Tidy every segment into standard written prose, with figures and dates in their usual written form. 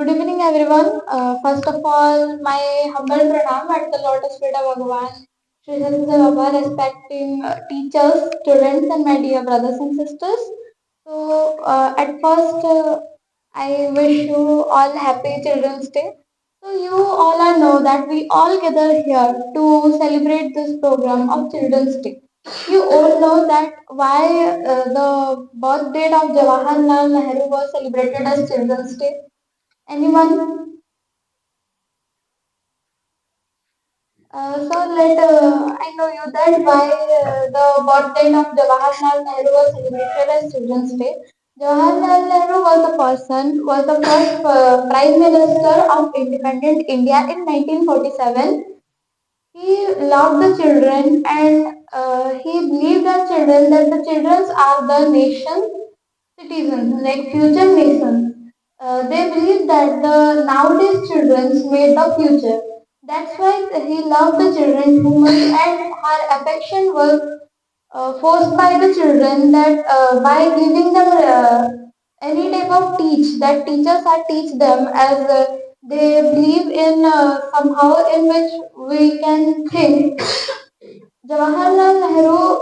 Good evening, everyone. First of all, my humble pranam at the Lotus Feet of Bhagavan, Shri Satya Baba, respecting teachers, students, and my dear brothers and sisters. At first, I wish you all happy Children's Day. So, you all are know that we all gather here to celebrate this program of Children's Day. You all know that why the birth date of Jawaharlal Nehru was celebrated as Children's Day. Anyone? I know you that why the birth date of Jawaharlal Nehru was celebrated as Children's Day. Jawaharlal Nehru was the first Prime Minister of independent India in 1947. He loved the children and he believed that the children are the nation's citizens, like future nations. They believe that the nowadays children made the future. That's why he loved the children too much, and her affection was forced by the children that by giving them any type of teach that teachers are teach them as they believe in somehow in which we can think. Jawaharlal Nehru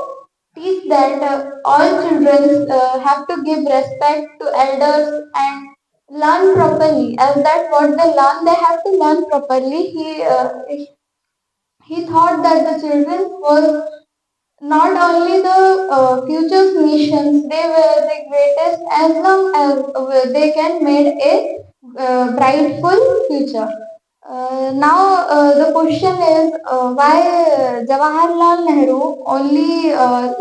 teach that all children have to give respect to elders and learn properly. As that what they learn, they have to learn properly. He thought that the children was not only the future nations, they were the greatest as long as they can make a brightful future. Now the question is why Jawaharlal Nehru only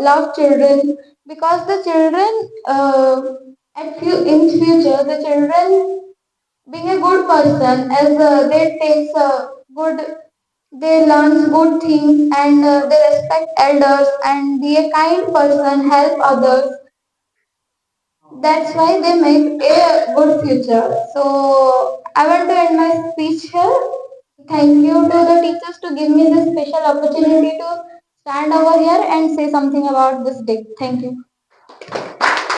loved children, because the children in future the children being a good person as they takes good, they learn good things and they respect elders and be a kind person, help others. That's why they make a good future. So I want to end my speech here. Thank you to the teachers to give me this special opportunity to stand over here and say something about this day. Thank you.